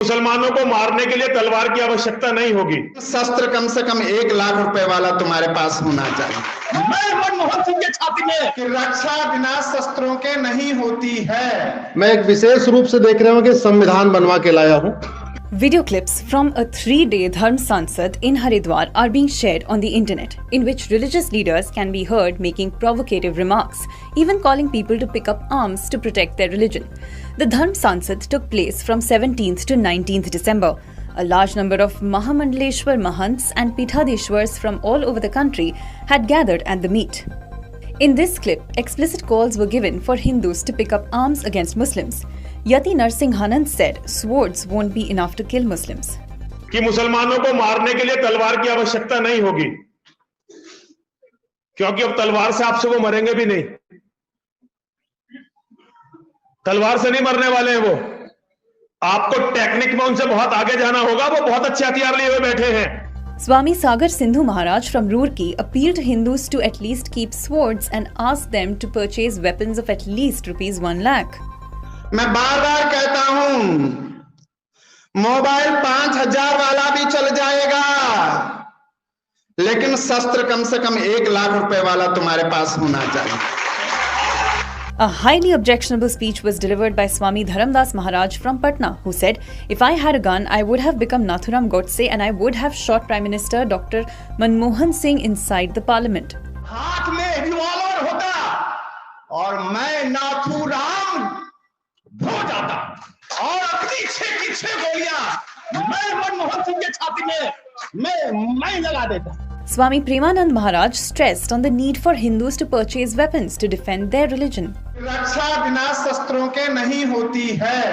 मुसलमानों को मारने के लिए तलवार की आवश्यकता नहीं होगी। शस्त्र कम से कम 1 लाख रुपए वाला तुम्हारे पास होना चाहिए। मैं मनमोहन सिंह के छाती में कि रक्षा बिना शस्त्रों के नहीं होती है। मैं एक विशेष रूप से देख रहा हूं कि संविधान बनवा के लाया हूं। Video clips from a 3-day Dharm Sansad in Haridwar are being shared on the internet, in which religious leaders can be heard making provocative remarks, even calling people to pick up arms to protect their religion. The Dharm Sansad took place from 17th to 19th December. A large number of Mahamandaleshwar Mahants and Pithadeshwars from all over the country had gathered at the meet. In this clip, explicit calls were given for Hindus to pick up arms against Muslims. Yati Narsinghanand said swords won't be enough to kill Muslims. कि मुसलमानों को मारने के लिए तलवार की आवश्यकता नहीं होगी, क्योंकि अब तलवार से आपसे वो मरेंगे भी नहीं। तलवार से नहीं मरने वाले हैं वो। आपको टेक्निक में उनसे बहुत आगे जाना होगा। वो बहुत अच्छे हथियार लिए हुए बैठे हैं। Swami Sagar Sindhu Maharaj from Roorkee appealed to Hindus to at least keep swords and asked them to purchase weapons of at least ₹1 lakh. मैं बार बार कहता हूं, मोबाइल 5,000 वाला भी चल जाएगा, लेकिन शस्त्र कम से कम 1 लाख रुपए वाला तुम्हारे पास होना चाहिए। A highly objectionable speech was delivered by Swami Dharamdas Maharaj from Patna, who said, "If I had a gun, I would have become Nathuram Godse and I would have shot Prime Minister Dr. Manmohan Singh inside the parliament." हाथ में revolver होता और मैं नाथूराम हो जाता और अपनी 6 की 6 गोलियां मैं मनमोहन सिंह के छाती में मैं लगा देता। Swami Premanand Maharaj stressed on the need for Hindus to purchase weapons to defend their religion. रक्षा बिना शस्त्रों के नहीं होती है।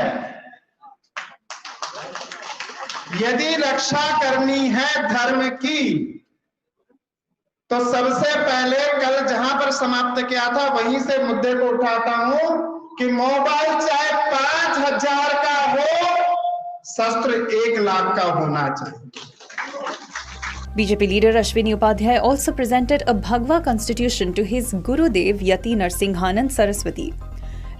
यदि रक्षा करनी है धर्म की, तो सबसे पहले कल जहां पर समाप्त किया था वहीं से मुद्दे को उठाता हूं कि मोबाइल चाहे 5,000 का हो, शस्त्र 1 लाख का होना चाहिए। BJP leader Ashwini Upadhyay also presented a Bhagwa constitution to his Gurudev Yati Narsinghanand Saraswati.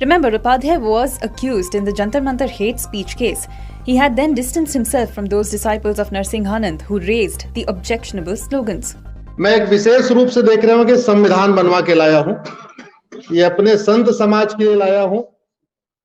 Remember, Upadhyay was accused in the Jantar Mantar hate speech case. He had then distanced himself from those disciples of Narsinghanand who raised the objectionable slogans. मैं एक विशेष रूप से देख रहा हूं कि संविधान बनवा के लाया हूं। ये अपने संत समाज के लिए लाया हूं,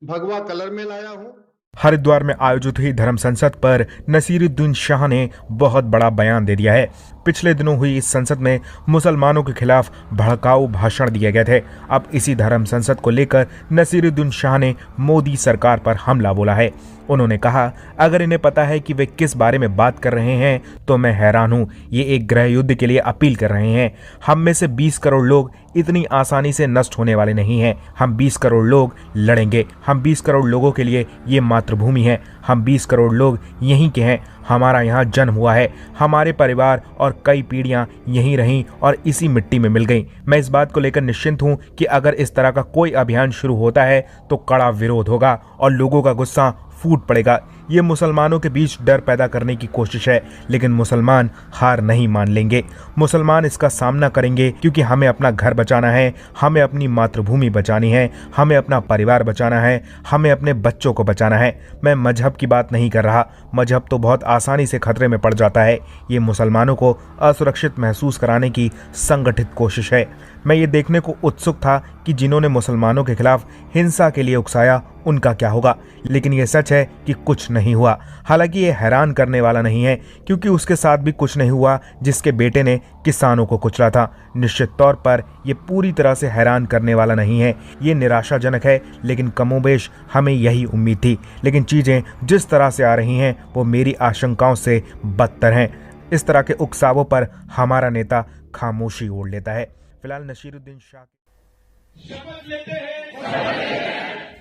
भगवा कलर में लाया हूं। हरिद्वार में आयोजित हुई धर्म संसद पर नसीरुद्दीन शाह ने बहुत बड़ा बयान दे दिया है। पिछले दिनों हुई इस संसद में मुसलमानों के खिलाफ भड़काऊ भाषण दिए गए थे। अब इसी धर्म संसद को लेकर नसीरुद्दीन शाह ने मोदी सरकार पर हमला बोला है। उन्होंने कहा, अगर इन्हें पता है कि वे किस बारे में बात कर रहे हैं तो मैं हैरान हूं। ये एक गृह युद्ध के लिए अपील कर रहे हैं। हम में से 20 करोड़ लोग इतनी आसानी से नष्ट होने वाले नहीं हैं। हम 20 करोड़ लोग लड़ेंगे। हम 20 करोड़ लोगों के लिए ये मातृभूमि है। हम 20 करोड़ लोग यहीं के हैं। हमारा यहाँ जन्म हुआ है। हमारे परिवार और कई पीढ़ियाँ यहीं रहीं और इसी मिट्टी में मिल गईं। मैं इस बात को लेकर निश्चिंत हूँ कि अगर इस तरह का कोई अभियान शुरू होता है तो कड़ा विरोध होगा और लोगों का गुस्सा फूट पड़ेगा। ये मुसलमानों के बीच डर पैदा करने की कोशिश है, लेकिन मुसलमान हार नहीं मान लेंगे। मुसलमान इसका सामना करेंगे, क्योंकि हमें अपना घर बचाना है, हमें अपनी मातृभूमि बचानी है, हमें अपना परिवार बचाना है, हमें अपने बच्चों को बचाना है। मैं मजहब की बात नहीं कर रहा। मजहब तो बहुत आसानी से खतरे में पड़ जाता है। ये मुसलमानों को असुरक्षित महसूस कराने की संगठित कोशिश है। मैं ये देखने को उत्सुक था कि जिन्होंने मुसलमानों के खिलाफ हिंसा के लिए उकसाया उनका क्या होगा, लेकिन ये सच है कि कुछ नहीं हुआ। हालांकि ये हैरान करने वाला नहीं है, क्योंकि उसके साथ भी कुछ नहीं हुआ जिसके बेटे ने किसानों को कुचला था। निश्चित तौर पर ये पूरी तरह से हैरान करने वाला नहीं है। ये निराशाजनक है, लेकिन कमोबेश हमें यही उम्मीद थी। लेकिन चीज़ें जिस तरह से आ रही हैं वो मेरी आशंकाओं से बदतर हैं। इस तरह के उकसावों पर हमारा नेता खामोशी ओढ़ लेता है। फिलहाल नसीरुद्दीन शाह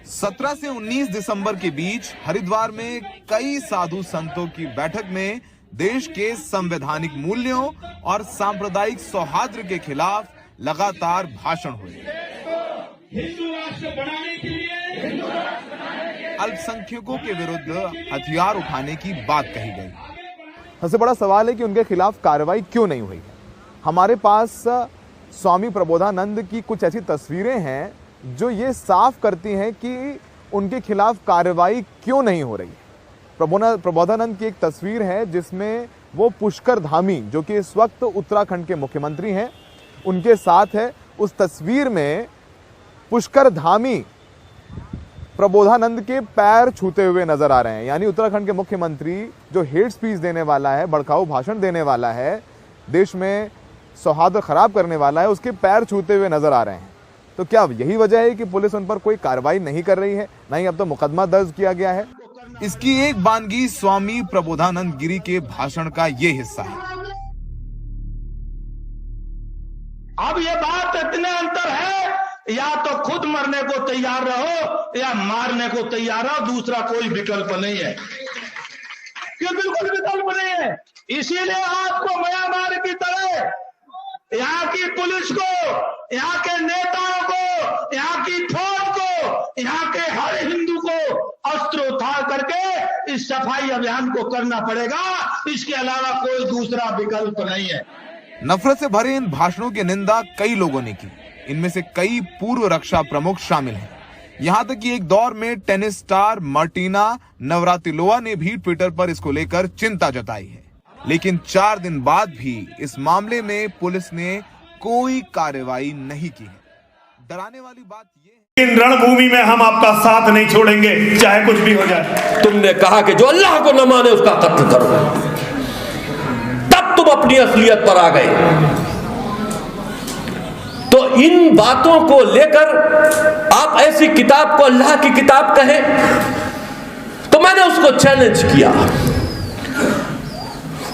17 से 19 दिसंबर के बीच हरिद्वार में कई साधु संतों की बैठक में देश के संवैधानिक मूल्यों और सांप्रदायिक सौहार्द के खिलाफ लगातार भाषण हुए। हिंदू राष्ट्र बनाने के लिए अल्पसंख्यकों के विरुद्ध हथियार उठाने की बात कही गई। सबसे बड़ा सवाल है कि उनके खिलाफ कार्रवाई क्यों नहीं हुई है। हमारे पास स्वामी प्रबोधानंद की कुछ ऐसी तस्वीरें हैं जो ये साफ करती हैं कि उनके खिलाफ कार्रवाई क्यों नहीं हो रही। प्रबोधानंद की एक तस्वीर है जिसमें वो पुष्कर धामी, जो कि इस वक्त उत्तराखंड के मुख्यमंत्री हैं, उनके साथ है। उस तस्वीर में पुष्कर धामी प्रबोधानंद के पैर छूते हुए नजर आ रहे हैं। यानी उत्तराखंड के मुख्यमंत्री जो हेट स्पीच देने वाला है, भड़काऊ भाषण देने वाला है, देश में सौहार्द खराब करने वाला है, उसके पैर छूते हुए नजर आ रहे हैं। तो क्या यही वजह है कि पुलिस उन पर कोई कार्रवाई नहीं कर रही है? नहीं, अब तो मुकदमा दर्ज किया गया है। इसकी एक बानगी स्वामी प्रबोधानंद गिरी के भाषण का ये हिस्सा है। अब ये बात इतने अंतर है, या तो खुद मरने को तैयार रहो या मारने को तैयार रहो, दूसरा कोई विकल्प नहीं है। ये बिल्कुल विकल्प नहीं है। इसीलिए आपको म्यांमार की तरह यहाँ की पुलिस को, यहाँ के नेताओं को, यहाँ की फौज को, यहाँ के हर हिंदू को अस्त्र उठा करके इस सफाई अभियान को करना पड़ेगा। इसके अलावा कोई दूसरा विकल्प नहीं है। नफरत से भरे इन भाषणों की निंदा कई लोगों ने की। इनमें से कई पूर्व रक्षा प्रमुख शामिल हैं। यहां तक कि एक दौर में टेनिस स्टार मार्टिना नवरातिलोवा ने भी ट्विटर पर इसको लेकर चिंता जताई है। लेकिन 4 दिन बाद भी इस मामले में पुलिस ने कोई कार्रवाई नहीं की है। डराने वाली बात यह है, इन रणभूमि में हम आपका साथ नहीं छोड़ेंगे, चाहे कुछ भी हो जाए। तुमने कहा कि जो अल्लाह को न माने उसका कत्ल करो, तब तुम अपनी असलियत पर आ गए। तो इन बातों को लेकर आप ऐसी किताब को अल्लाह की किताब कहें, तो मैंने उसको चैलेंज किया।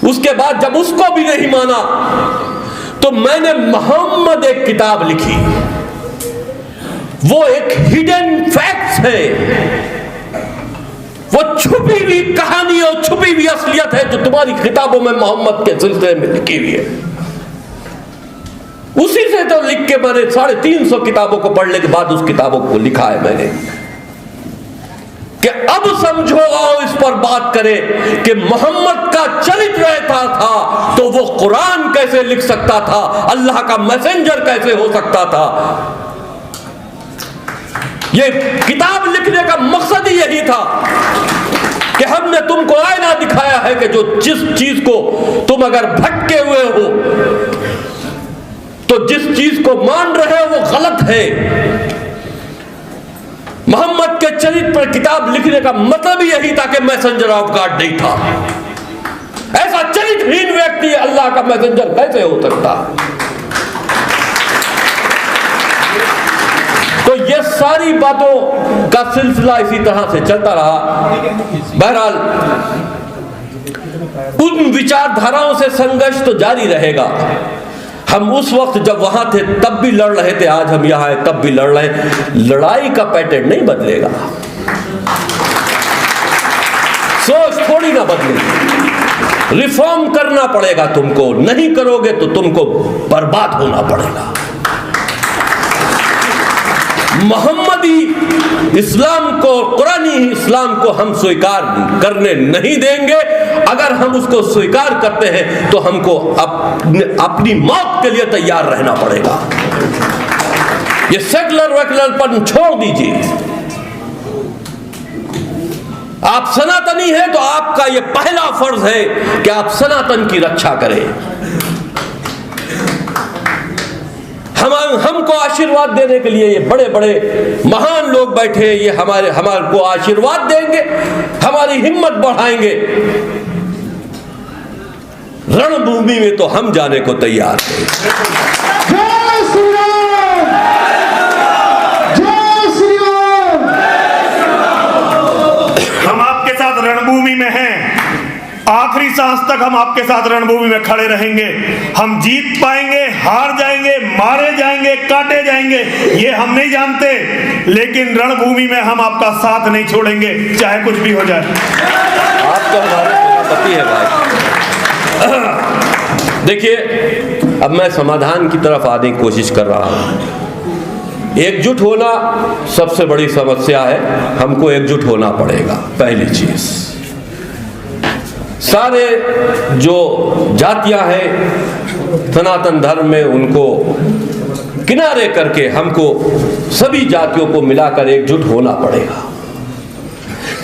उसके बाद जब उसको भी नहीं माना तो मैंने मोहम्मद एक किताब लिखी। वो एक हिडन फैक्ट्स है, वो छुपी हुई कहानी और छुपी हुई असलियत है जो तुम्हारी किताबों में मोहम्मद के सिलसिले में लिखी हुई है। उसी से तो लिख के मैंने 350 किताबों को पढ़ने के बाद उस किताबों को लिखा है मैंने, कि अब समझो आओ इस पर बात करें कि मोहम्मद का चरित्र ऐसा था तो वो कुरान कैसे लिख सकता था, अल्लाह का मैसेंजर कैसे हो सकता था। ये किताब लिखने का मकसद ही यही था कि हमने तुमको आईना दिखाया है कि जो जिस चीज को तुम अगर भटके हुए हो, तो जिस चीज को मान रहे हो वो गलत है। मोहम्मद के चरित्र पर किताब लिखने का मतलब ही यही था कि मैसेंजर ऑफ गॉड नहीं था। ऐसा चरित्रहीन व्यक्ति अल्लाह का मैसेंजर कैसे हो सकता। तो ये सारी बातों का सिलसिला इसी तरह से चलता रहा। बहरहाल उन विचारधाराओं से संघर्ष तो जारी रहेगा। हम उस वक्त जब वहां थे तब भी लड़ रहे थे, आज हम यहां हैं तब भी लड़ रहे हैं। लड़ाई का पैटर्न नहीं बदलेगा, सोच थोड़ी ना बदलेगी। रिफॉर्म करना पड़ेगा तुमको, नहीं करोगे तो तुमको बर्बाद होना पड़ेगा। मोहम्मदी इस्लाम को, कुरानी इस्लाम को हम स्वीकार करने नहीं देंगे। अगर हम उसको स्वीकार करते हैं तो हमको अपनी मौत के लिए तैयार रहना पड़ेगा। ये सेकुलर वेकुलरपन छोड़ दीजिए। आप सनातनी हैं तो आपका ये पहला फर्ज है कि आप सनातन की रक्षा करें। हमको आशीर्वाद देने के लिए ये बड़े बड़े महान लोग बैठे, ये हमारे को आशीर्वाद देंगे, हमारी हिम्मत बढ़ाएंगे। रणभूमि में तो हम जाने को तैयार हैं। जय श्री राम, जय श्री राम। हम आपके साथ रणभूमि में हैं, आखिरी सांस तक हम आपके साथ रणभूमि में खड़े रहेंगे। हम जीत पाएंगे, हार जाएंगे, मारे जाएंगे, काटे जाएंगे, ये हम नहीं जानते, लेकिन रणभूमि में हम आपका साथ नहीं छोड़ेंगे, चाहे कुछ भी हो जाए। आप तो हमारे सभापति है भाई। देखिए, अब मैं समाधान की तरफ आने की कोशिश कर रहा हूं। एकजुट होना सबसे बड़ी समस्या है, हमको एकजुट होना पड़ेगा। पहली चीज, सारे जो जातियां हैं सनातन धर्म में, उनको किनारे करके हमको सभी जातियों को मिलाकर एकजुट होना पड़ेगा।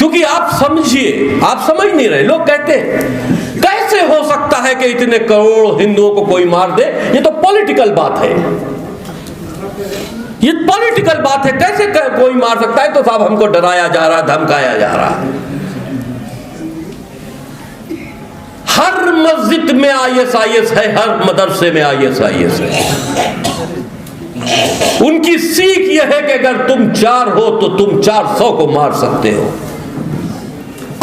क्योंकि आप समझिए, आप समझ नहीं रहे। लोग कहते हैं कैसे हो सकता है कि इतने करोड़ हिंदुओं को कोई मार दे, ये तो पॉलिटिकल बात है, ये पॉलिटिकल बात है, कैसे कोई मार सकता है। तो साहब हमको डराया जा रहा है, धमकाया जा रहा है। हर मस्जिद में ISIS है, हर मदरसे में ISIS है। उनकी सीख यह है कि अगर तुम 4 हो तो तुम 400 को मार सकते हो।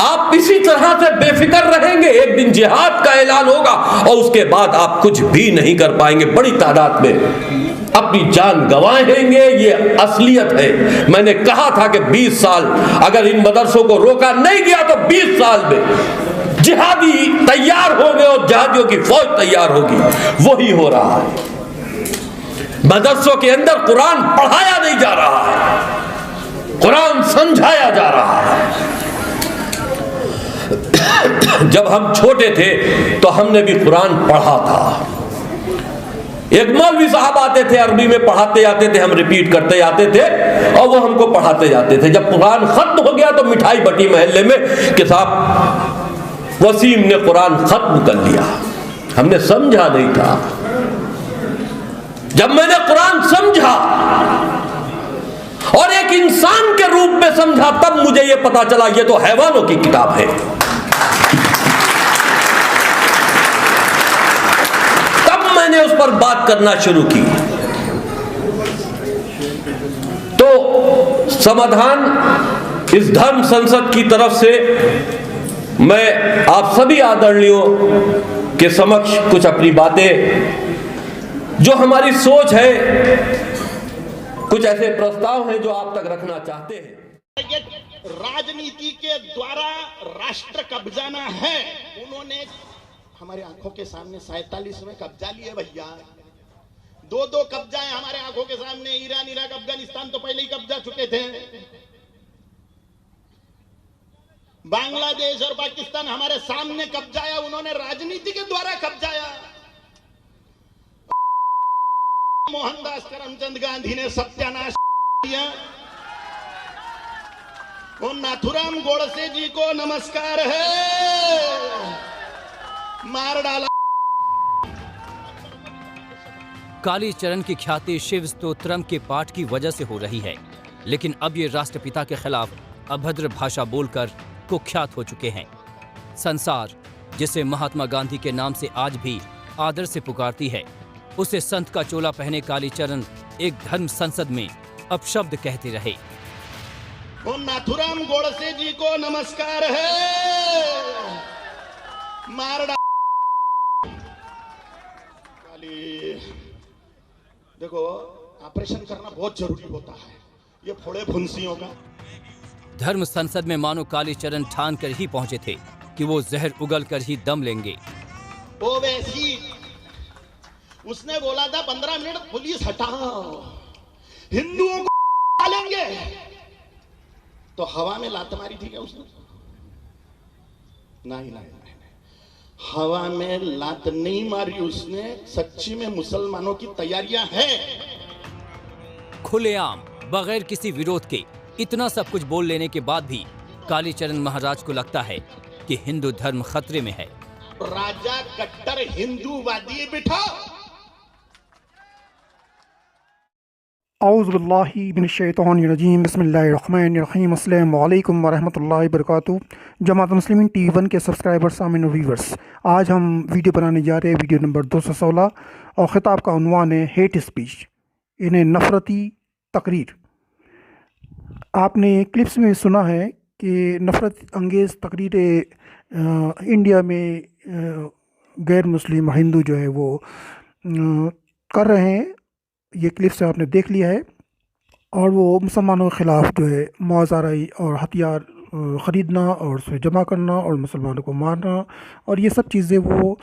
आप इसी तरह से बेफिक्र रहेंगे, एक दिन जिहाद का ऐलान होगा और उसके बाद आप कुछ भी नहीं कर पाएंगे। बड़ी तादाद में अपनी जान गंवाएंगे, ये असलियत है। मैंने कहा था कि 20 साल अगर इन मदरसों को रोका नहीं गया तो 20 साल में जिहादी तैयार होंगे और जिहादियों की फौज तैयार होगी। वही हो रहा है। मदरसों के अंदर कुरान पढ़ाया नहीं जा रहा है, कुरान समझाया जा रहा है। जब हम छोटे थे तो हमने भी कुरान पढ़ा था। एक मौलवी साहब आते थे, अरबी में पढ़ाते जाते थे, हम रिपीट करते जाते थे और वो हमको पढ़ाते जाते थे। जब कुरान खत्म हो गया तो मिठाई बटी मोहल्ले में कि साहब वसीम ने कुरान खत्म कर लिया। हमने समझा नहीं था। जब मैंने कुरान समझा और एक इंसान के रूप में समझा, तब मुझे यह पता चला ये तो हैवानों की किताब है। तब मैंने उस पर बात करना शुरू की। तो समाधान इस धर्म संसद की तरफ से मैं आप सभी आदरणीयों के समक्ष कुछ अपनी बातें, जो हमारी सोच है, कुछ ऐसे प्रस्ताव हैं जो आप तक रखना चाहते हैं। राजनीति के द्वारा राष्ट्र कब्जाना है। उन्होंने हमारे आंखों के सामने 47 में कब्जा लिए भैया। 2 कब्जा है हमारे आंखों के सामने। ईरान, इराक, अफगानिस्तान तो पहले ही कब्जा चुके थे। बांग्लादेश और पाकिस्तान हमारे सामने कब्जाया, उन्होंने राजनीति के द्वारा कब्जाया। मोहनदास करमचंद गांधी ने सत्यानाश किया। और नाथुराम गोडसे जी को नमस्कार है, मार डाला। कालीचरण की ख्याति शिव स्तोत्रम के पाठ की वजह से हो रही है, लेकिन अब ये राष्ट्रपिता के खिलाफ अभद्र भाषा बोलकर कुख्यात हो चुके हैं। संसार जिसे महात्मा गांधी के नाम से आज भी आदर से पुकारती है, उसे संत का चोला पहने कालीचरण एक धर्म संसद में अपशब्द कहते रहे। और नाथुराम गोडसे जी को नमस्कार है, मार डाला। देखो, ऑपरेशन करना बहुत जरूरी होता है, ये फोड़े फुंसियों का। धर्म संसद में मानो कालीचरण ठान कर ही पहुंचे थे कि वो जहर उगल कर ही दम लेंगे। वो वैसी उसने बोला था 15 मिनट पुलिस हटाओ, हिंदुओं को डालेंगे। तो हवा में लात मारी थी क्या उसने? नहीं, हवा में लात नहीं मारी उसने। सच्ची में मुसलमानों की तैयारियां हैं। खुलेआम बगैर किसी विरोध के इतना सब कुछ बोल लेने के बाद भी कालीचरण महाराज को लगता है कि हिंदू धर्म खतरे में है। राजा कट्टर हिंदूवादी बिठा। औज़ुबिल्लाहि मिनश्शैतानिर्रजीम बिस्मिल्लाहिर्रहमानिर्रहीम अस्सलामु अलैकुम वरहमतुल्लाहि वबरकातुहू। जमात मुस्लिमीन TV1 के सब्सक्राइबर्स सामीन और व्यूवर्स, आज हम वीडियो बनाने जा रहे हैं, वीडियो नंबर 216, और ख़िताब का उन्वान है हेट स्पीच, इन्हें नफ़रती तकरीर। आपने क्लिप्स में सुना है कि नफ़रत अंगेज़ तकरीरें इंडिया में गैर मुस्लिम हिंदू जो है वो कर रहे हैं। ये क्लिप्स आपने देख लिया है। और वो मुसलमानों के ख़िलाफ़ जो है मुआज़राई और हथियार ख़रीदना और उसे जमा करना और मुसलमानों को मारना और ये सब चीज़ें वो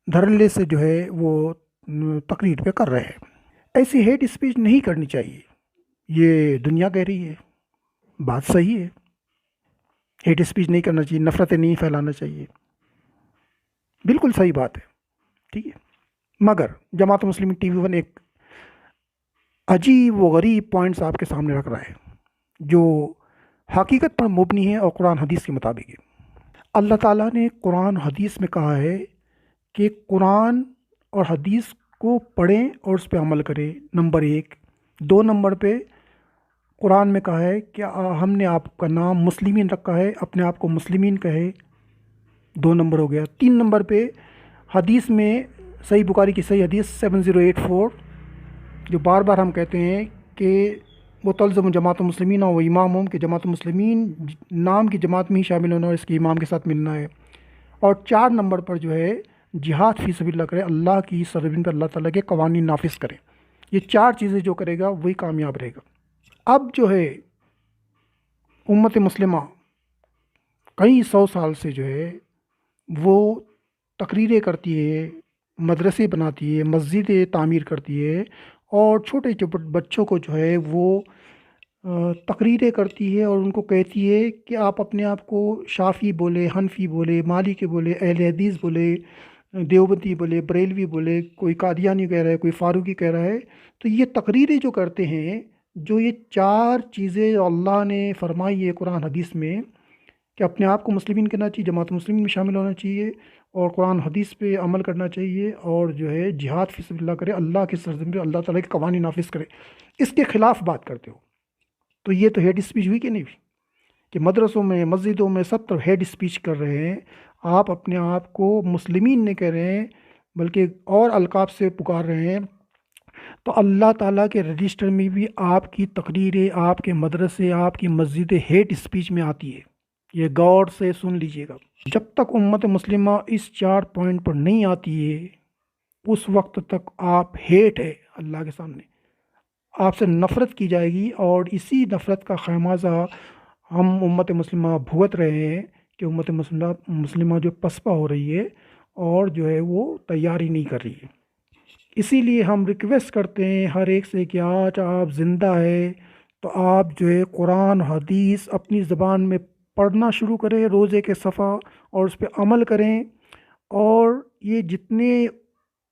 धड़ल्ले से जो है वो तकरीर पे कर रहे हैं। ऐसी हेट स्पीच नहीं करनी चाहिए, ये दुनिया कह रही है, बात सही है। हेट स्पीच नहीं करना चाहिए, नफ़रतें नहीं फैलाना चाहिए, बिल्कुल सही बात है, ठीक है। मगर जमात मुस्लिमीन TV1 एक अजीब व गरीब पॉइंट्स आपके सामने रख रहा है, जो हकीकत पर मुबनी है और कुरान हदीस के मुताबिक है। अल्लाह ताला ने कुरान हदीस में कहा है कि कुरान और हदीस को पढ़ें और उस पर अमल करें, नंबर 1। 2 नंबर पे कुरान में कहा है कि हमने आपका नाम मुस्लिमीन रखा है, अपने आप को मुस्लिमीन कहे, 2 नंबर हो गया। 3 नंबर पे हदीस में सही बुखारी की सही हदीस 7084 जो बार बार हम कहते हैं कि वो तल्ज़म जमात मुस्लिमीन और इमाम कि जमात मुस्लिमीन नाम की जमात में ही शामिल होना और इसके इमाम के साथ मिलना है। और 4 नंबर पर जो है जिहाद फ़ी सबिलिल्लाह करें, अल्लाह की सरजमीन पर अल्लाह ताला के कवानीन नाफिज़ करें। ये 4 चीज़ें जो करेगा वही कामयाब रहेगा। अब जो है उम्मत मुस्लिमा कई 100 साल से जो है वो तकरीरें करती है, मदरसे बनाती है, मस्जिदें तामीर करती है और छोटे छोटे बच्चों को जो है वो तकरीरें करती है और उनको कहती है कि आप अपने आप को शाफ़ी बोले, हनफी बोले, मालिकी बोले, अहले हदीस बोले, देवबंदी बोले, बरेलवी बोले, कोई कादियानी कह रहा है, कोई फ़ारूकी कह रहा है। तो ये तकरीरें जो करते हैं, जो ये 4 चीज़ें अल्लाह ने फरमाई है कुरान हदीस में कि अपने आप को मुस्लिमीन कहना चाहिए, जमात मुस्लिमीन में शामिल होना चाहिए और कुरान हदीस पे अमल करना चाहिए और जो है जिहाद फ़ी सबिलिल्लाह करे, अल्लाह की सरज़मीन पे अल्लाह ताला के कवानीन नाफिज़ करे, इसके ख़िलाफ़ बात करते हो। तो ये तो हेड स्पीच हुई कि नहीं हुई कि मदरसों में, मस्जिदों में सब तरफ हेड स्पीच कर रहे हैं। आप अपने आप को मुस्लिमीन नहीं कह रहे हैं बल्कि और अलकाब से पुकार रहे हैं। तो अल्लाह ताला के रजिस्टर में भी आपकी तकरीरें, आपके मदरसे, आपकी मस्जिदें हेड स्पीच में आती है। ये गौर से सुन लीजिएगा। जब तक उम्मत मुस्लिमा इस 4 पॉइंट पर नहीं आती है उस वक्त तक आप हेट है अल्लाह के सामने, आपसे नफ़रत की जाएगी और इसी नफ़रत का खैमाजा हम उम्मत मुस्लिमा भुगत रहे हैं कि उम्मत मुस्लिमा जो पसपा हो रही है और जो है वो तैयारी नहीं कर रही है। इसीलिए हम रिक्वेस्ट करते हैं हर एक से कि आज आप ज़िंदा है तो आप जो है कुरान हदीस अपनी ज़बान में पढ़ना शुरू करें, रोज़े के सफ़ा, और उस पर अमल करें। और ये जितने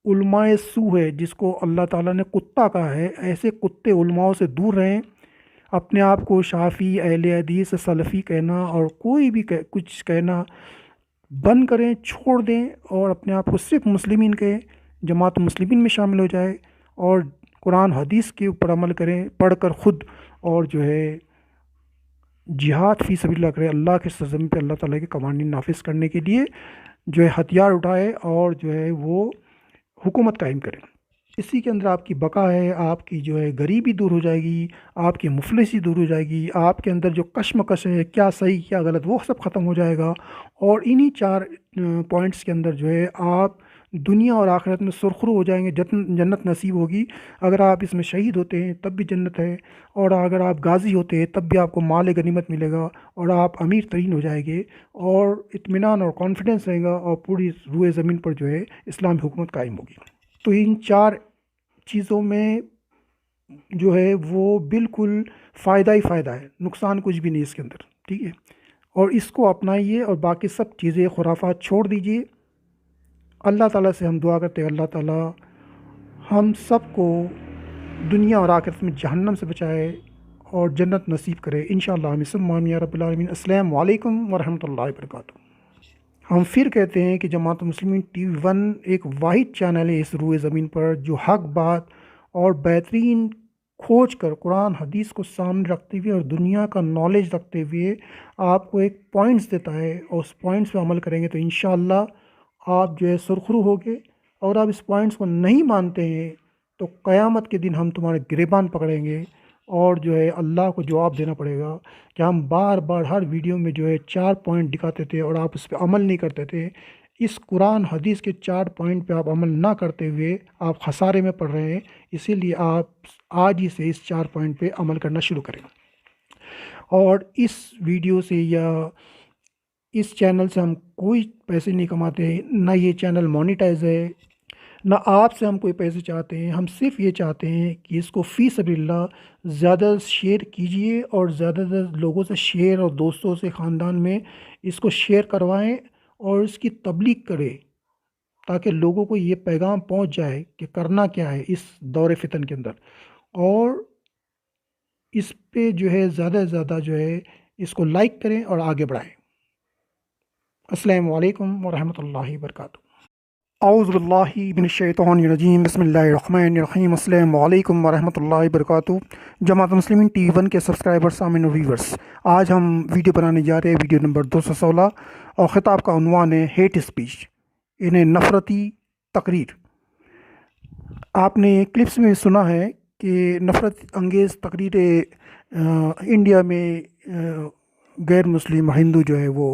उलमाए सू है जिसको अल्लाह ताला ने कुत्ता कहा है, ऐसे कुत्ते उलमाओं से दूर रहें। अपने आप को शाफ़ी, अहले हदीस, सलफ़ी कहना और कोई भी कुछ कहना बंद करें, छोड़ दें और अपने आप को सिर्फ मुस्लिमीन कहें, जमात मुस्लिमीन में शामिल हो जाए और कुरान हदीस के ऊपर अमल करें, पढ़कर ख़ुद, और जो है जिहाद फ़ी सबिलिल्लाह करें, अल्लाह के सरज़मीन पे अल्लाह ताला के कवानीन नाफिज़ करने के लिए जो है हथियार उठाए और जो है वो हुकूमत कायम करें। इसी के अंदर आपकी बका है, आपकी जो है गरीबी दूर हो जाएगी, आपकी मुफलिसी दूर हो जाएगी, आपके अंदर जो कश्मकश है क्या सही क्या गलत वो सब ख़त्म हो जाएगा। और इन्हीं 4 पॉइंट्स के अंदर जो है आप दुनिया और आखिरत में सुरखरू हो जाएंगे, जन्नत नसीब होगी। अगर आप इसमें शहीद होते हैं तब भी जन्नत है, और अगर आप गाजी होते हैं तब भी आपको माल गनीमत मिलेगा और आप अमीर तरीन हो जाएंगे और इत्मीनान और कॉन्फिडेंस रहेगा और पूरी रूए ज़मीन पर जो है इस्लामी हुकूमत कायम होगी। तो इन 4 चीज़ों में जो है वो बिल्कुल फ़ायदा ही फ़ायदा है, नुकसान कुछ भी नहीं इसके अंदर, ठीक है। और इसको अपनाइए और बाकी सब चीज़ें खुराफात छोड़ दीजिए। अल्लाह ताला से हम दुआ करते हैं अल्लाह ताला हम सब को दुनिया और आखिरत में जहन्नम से बचाए और जन्नत नसीब करे इंशाअल्लाह आमीन सुम्मा आमीन या रब्बिल आलमीन। अस्सलाम वालेकुम व रहमतुल्लाहि व बरकातुहू। हम फिर कहते हैं कि जमात मुस्लिमीन TV 1 एक वाहिद चैनल है इस रूए ज़मीन पर जो हक बात और बेहतरीन खोज कर कुरान हदीस को सामने रखते हुए और दुनिया का नॉलेज रखते हुए आपको एक पॉइंट्स देता है और उस पॉइंट्स पे अमल करेंगे तो इंशाअल्लाह आप जो है सुरखरू होगे। और आप इस पॉइंट्स को नहीं मानते हैं तो क़यामत के दिन हम तुम्हारे गिरेबान पकड़ेंगे और जो है अल्लाह को जवाब देना पड़ेगा कि हम बार बार हर वीडियो में जो है 4 पॉइंट दिखाते थे और आप उस पर अमल नहीं करते थे। इस कुरान हदीस के 4 पॉइंट पे आप अमल ना करते हुए आप खसारे में पड़ रहे हैं। इसीलिए आप आज ही से इस 4 पॉइंट पे अमल करना शुरू करें। और इस वीडियो से या इस चैनल से हम कोई पैसे नहीं कमाते, ना ये चैनल मोनेटाइज है, ना आपसे हम कोई पैसे चाहते हैं। हम सिर्फ ये चाहते हैं कि इसको फ़ी सबिलिल्लाह ज़्यादा शेयर कीजिए और ज़्यादातर लोगों से शेयर और दोस्तों से, ख़ानदान में इसको शेयर करवाएं और इसकी तबलीग करें ताकि लोगों को ये पैगाम पहुंच जाए कि करना क्या है इस दौरे फितन के अंदर। और इस पे जो है ज़्यादा से ज़्यादा जो है इसको लाइक करें और आगे बढ़ाएं। अस्सलामु अलैकुम व रहमतुल्लाहि व बरकातुहू। औज़ु बिल्लाहि मिनश्शैतानिर्रजीम बिस्मिल्लाहिर्रहमानिर्रहीम। अस्सलामु अलैकुम व रहमतुल्लाहि व बरकातुहू। जमात मुस्लिमीन TV1 के सब्सक्राइबर सामिन और व्यूवर्स, आज हम वीडियो बनाने जा रहे हैं, वीडियो नंबर 216, और ख़िताब का उन्वान है हेट स्पीच, इन्हें नफ़रती तकरीर। आपने क्लिप्स में सुना है कि नफ़रत अंगेज़ तकरीरें इंडिया में गैर मुस्लिम हिंदू जो है वो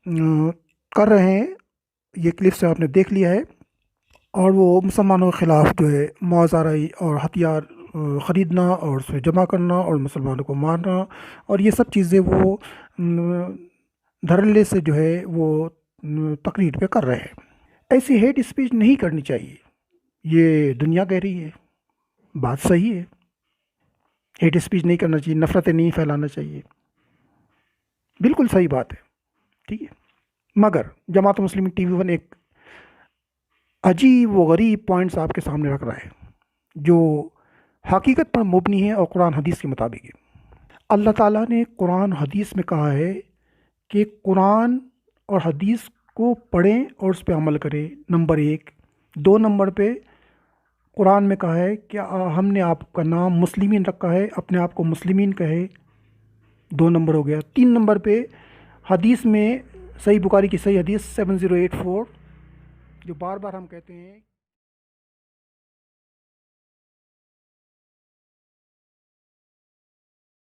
कर रहे हैं। ये क्लिप्स आपने देख लिया है, और वो मुसलमानों के ख़िलाफ़ जो है मुआज़ाराई और हथियार ख़रीदना और उसे जमा करना और मुसलमानों को मारना और ये सब चीज़ें वो धड़ल्ले से जो है वो तकरीर पे कर रहे हैं। ऐसी हेट स्पीच नहीं करनी चाहिए, ये दुनिया कह रही है, बात सही है। हेट स्पीच नहीं करना चाहिए, नफ़रतें नहीं फैलाना चाहिए, बिल्कुल सही बात है, ठीक है। मगर जमात मुस्लिमीन TV1 एक अजीब व गरीब पॉइंट्स आपके सामने रख रहा है जो हकीकत पर मुबनी है और कुरान हदीस के मुताबिक है। अल्लाह ताला ने कुरान हदीस में कहा है कि कुरान और हदीस को पढ़ें और उस पर अमल करें, नंबर 1। 2 नंबर पे कुरान में कहा है कि हमने आपका नाम मुस्लिमीन रखा है, अपने आप को मुस्लिमीन कहे, 2 नंबर हो गया। 3 नंबर पे हदीस में सही बुखारी की सही हदीस 7084, जो बार बार हम कहते हैं